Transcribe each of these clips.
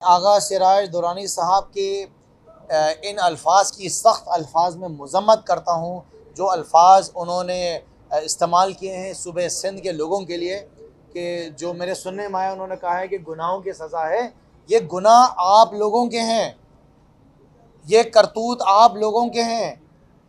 आगा सिराज दुरानी साहब के इन अल्फाज की सख्त अल्फाज में मज़म्मत करता हूँ, जो अल्फाज उन्होंने इस्तेमाल किए हैं सूबे सिंध के लोगों के लिए, कि जो मेरे सुनने में आया उन्होंने कहा है कि गुनाहों की सज़ा है। ये गुनाह आप लोगों के हैं, ये करतूत आप लोगों के हैं।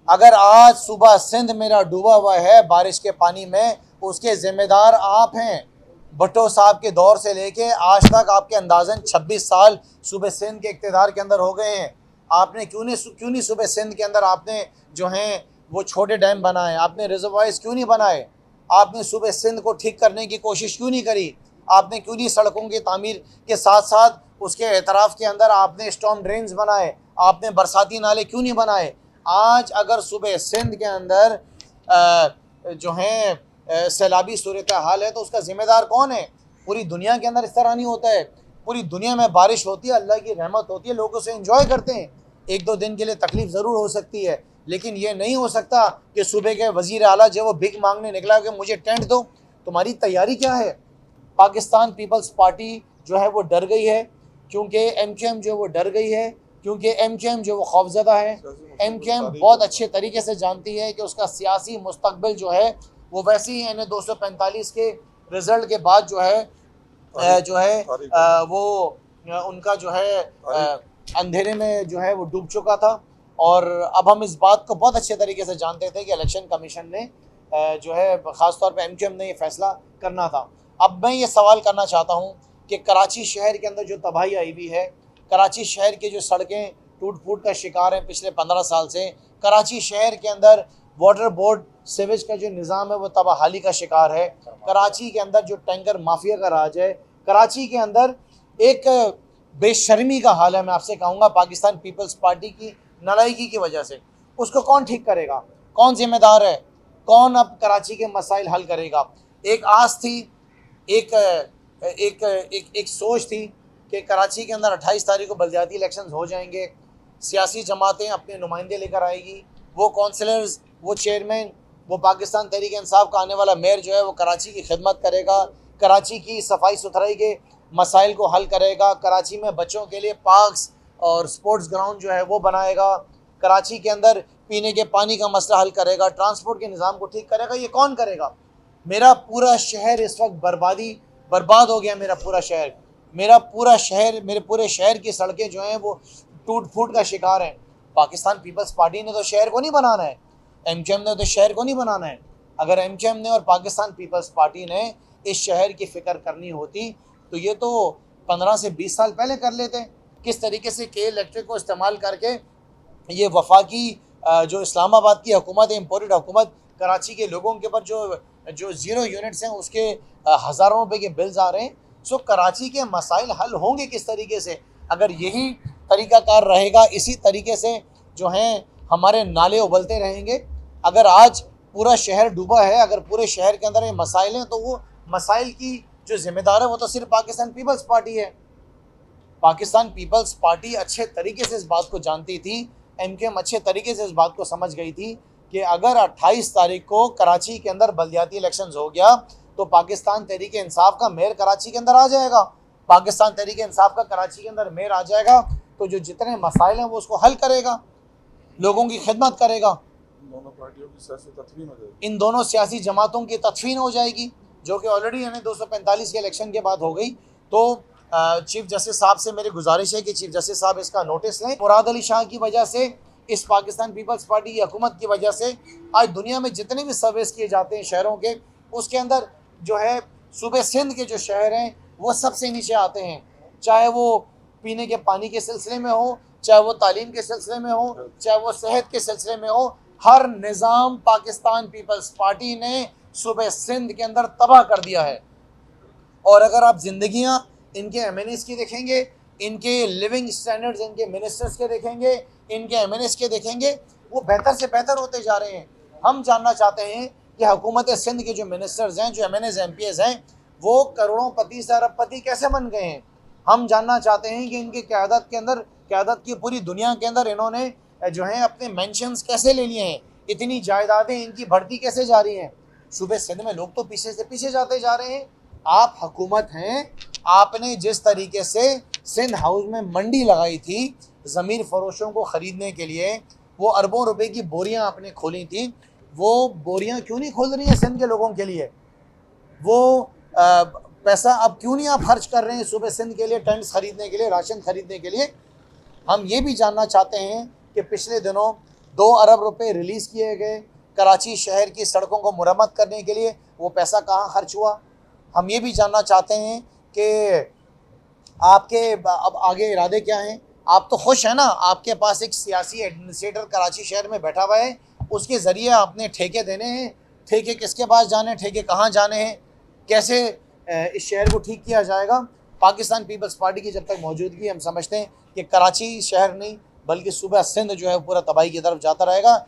अगर आज सुबह सिंध मेरा डूबा हुआ है बारिश के पानी में, उसके ज़िम्मेदार आप हैं। भुट्टो साहब के दौर से लेके आज तक आपके अंदाज़न 26 साल सूबे सिंध के इक़्तिदार के अंदर हो गए हैं। आपने क्यों नहीं सूबे सिंध के अंदर आपने जो हैं वो छोटे डैम बनाए, आपने रिजर्वायर्स क्यों नहीं बनाए, आपने सूबे सिंध को ठीक करने की कोशिश क्यों नहीं करी, आपने क्यों नहीं सड़कों की तामीर के साथ साथ उसके एतराफ़ के अंदर आपने स्टॉर्म ड्रेन्स बनाए, आपने बरसाती नाले क्यों नहीं बनाए। आज अगर सूबे सिंध के अंदर जो हैं सैलाबी सूरत हाल है तो उसका ज़िम्मेदार कौन है। पूरी दुनिया के अंदर इस तरह नहीं होता है। पूरी दुनिया में बारिश होती है, अल्लाह की रहमत होती है, लोग उसे एंजॉय करते हैं। एक दो दिन के लिए तकलीफ़ ज़रूर हो सकती है, लेकिन ये नहीं हो सकता कि सूबे के वज़ीर आला जो वो भिख मांगने निकला कि मुझे टेंट दो। तुम्हारी तैयारी क्या है। पाकिस्तान पीपल्स पार्टी जो है वो डर गई है, क्योंकि MQM जो वो डर गई है, क्योंकि MQM जो वो खौफज़दा है। MQM बहुत अच्छे तरीके से जानती है कि उसका सियासी मुस्तकबिल जो है वो वैसे ही NA 245 के रिज़ल्ट के बाद जो है वो उनका जो है अंधेरे में जो है वो डूब चुका था। और अब हम इस बात को बहुत अच्छे तरीके से जानते थे कि इलेक्शन कमीशन ने जो है ख़ास तौर पे MQM ने ये फ़ैसला करना था। अब मैं ये सवाल करना चाहता हूँ कि कराची शहर के अंदर जो तबाही आई हुई है, कराची शहर की जो सड़कें टूट फूट का शिकार हैं पिछले 15 साल से, कराची शहर के अंदर वाटर बोर्ड सीवेज का जो निज़ाम है वो तबाहाली का शिकार है, कराची के अंदर जो टैंकर माफिया का राज है, कराची के अंदर एक बेशर्मी का हाल है। मैं आपसे कहूँगा पाकिस्तान पीपल्स पार्टी की नालायकी की वजह से। उसको कौन ठीक करेगा, कौन जिम्मेदार है, कौन अब कराची के मसाइल हल करेगा। एक आस थी, एक एक एक, एक सोच थी कि कराची के अंदर 28 तारीख को बल्दियाती इलेक्शंस हो जाएंगे, सियासी जमातें अपने नुमाइंदे लेकर आएगी, वो काउंसलर्स, वो चेयरमैन, वो पाकिस्तान तहरीक इंसाफ का आने वाला मेयर जो है वो कराची की खिदमत करेगा, कराची की सफाई सुथराई के मसाइल को हल करेगा, कराची में बच्चों के लिए पार्क्स और स्पोर्ट्स ग्राउंड जो है वो बनाएगा, कराची के अंदर पीने के पानी का मसला हल करेगा, ट्रांसपोर्ट के निज़ाम को ठीक करेगा। ये कौन करेगा। मेरा पूरा शहर इस वक्त बर्बाद हो गया। मेरा पूरा शहर, मेरे पूरे शहर की सड़कें जो हैं वो टूट फूट का शिकार हैं। पाकिस्तान पीपल्स पार्टी ने तो शहर को नहीं बनाना है, MQM ने तो शहर को नहीं बनाना है। अगर MQM ने और पाकिस्तान पीपल्स पार्टी ने इस शहर की फ़िक्र करनी होती तो ये तो 15 से 20 साल पहले कर लेते। किस तरीके से के इलेक्ट्रिक को इस्तेमाल करके ये वफाकी जो इस्लामाबाद की हुकूमत है, इम्पोर्टेड हुकूमत, कराची के लोगों के ऊपर जो ज़ीरो यूनिट्स हैं उसके हज़ारों रुपए के बिल्स आ रहे हैं। सो कराची के मसाइल हल होंगे किस तरीके से, अगर यही तरीक़ाकार रहेगा, इसी तरीके से जो हैं हमारे नाले उबलते रहेंगे। अगर आज पूरा शहर डूबा है, अगर पूरे शहर के अंदर ये मसाइल हैं, तो वो मसाइल की जो ज़िम्मेदार है वो तो सिर्फ पाकिस्तान पीपल्स पार्टी है। पाकिस्तान पीपल्स पार्टी अच्छे तरीके से इस बात को जानती थी, MQM अच्छे तरीके से इस बात को समझ गई थी कि अगर 28 तारीख को कराची के अंदर बल्दियाती इलेक्शंस हो गया तो पाकिस्तान तहरीक इंसाफ का मेयर कराची के अंदर आ जाएगा, पाकिस्तान तहरीक इंसाफ का कराची के अंदर मेयर आ जाएगा, तो जो जितने मसाइल हैं वो उसको हल करेगा, लोगों की खिदमत करेगा। दोनों पार्टियों की सियासी तदफीन हो जाएगी, इन दोनों सियासी जमातों की तदफीन हो जाएगी, जो कि ऑलरेडी यानी 245 के इलेक्शन के बाद हो गई। तो चीफ जस्टिस साहब से मेरी गुजारिश है कि चीफ जस्टिस साहब इसका नोटिस लें। मुराद अली शाह की वजह से, इस पाकिस्तान पीपल्स पार्टी की हुकूमत की वजह से आज दुनिया में जितने भी सर्वेस किए जाते हैं शहरों के, उसके अंदर जो है सूबे सिंध के जो शहर हैं वो सबसे नीचे आते हैं, चाहे वो पीने के पानी के सिलसिले में हो, चाहे वो तालीम के सिलसिले में हो, चाहे वो सेहत के सिलसिले में हो। हर निज़ाम पाकिस्तान पीपल्स पार्टी ने सूबे सिंध के अंदर तबाह कर दिया है। और अगर आप ज़िंदगियाँ इनके MNAs की देखेंगे, इनके लिविंग स्टैंडर्ड्स इनके मिनिस्टर्स के देखेंगे, इनके MNAs के देखेंगे, वो बेहतर से बेहतर होते जा रहे हैं। हम जानना चाहते हैं कि हुकूमत सिंध के जो मिनिस्टर्स हैं, जो MNAs MPs हैं, वो करोड़ोंपति से अरबपति कैसे बन गए हैं। हम जानना चाहते हैं कि इनकी क़यादत की पूरी दुनिया के अंदर इन्होंने जो है अपने मेंशंस कैसे ले लिए हैं, इतनी जायदादें इनकी बढ़ती कैसे जा रही हैं। सूबे सिंध में लोग तो पीछे से पीछे जाते जा रहे हैं। आप हुकूमत हैं, आपने जिस तरीके से सिंध हाउस में मंडी लगाई थी ज़मीर फरोशों को ख़रीदने के लिए, वो अरबों रुपए की बोरियां आपने खोली थी, वो बोरियां क्यों नहीं खोल रही हैं सिंध के लोगों के लिए? वो पैसा अब क्यों नहीं आप खर्च कर रहे हैं सुबह सिंध के लिए, टेंट्स खरीदने के लिए, राशन खरीदने के लिए? हम ये भी जानना चाहते हैं कि पिछले दिनों 2 अरब रुपए रिलीज़ किए गए कराची शहर की सड़कों को मुरम्मत करने के लिए, वो पैसा कहाँ खर्च हुआ? हम ये भी जानना चाहते हैं कि आपके अब आगे इरादे क्या हैं? आप तो खुश हैं ना, आपके पास एक सियासी एडमिनिस्ट्रेटर कराची शहर में बैठा हुआ है, उसके ज़रिए आपने ठेके देने हैं। ठेके किसके पास जाने हैं, ठेके कहाँ जाने हैं, कैसे इस शहर को ठीक किया जाएगा? पाकिस्तान पीपल्स पार्टी की जब तक मौजूदगी, हम समझते हैं कि कराची शहर नहीं बल्कि सूबा सिंध जो है पूरा तबाही की तरफ जाता रहेगा।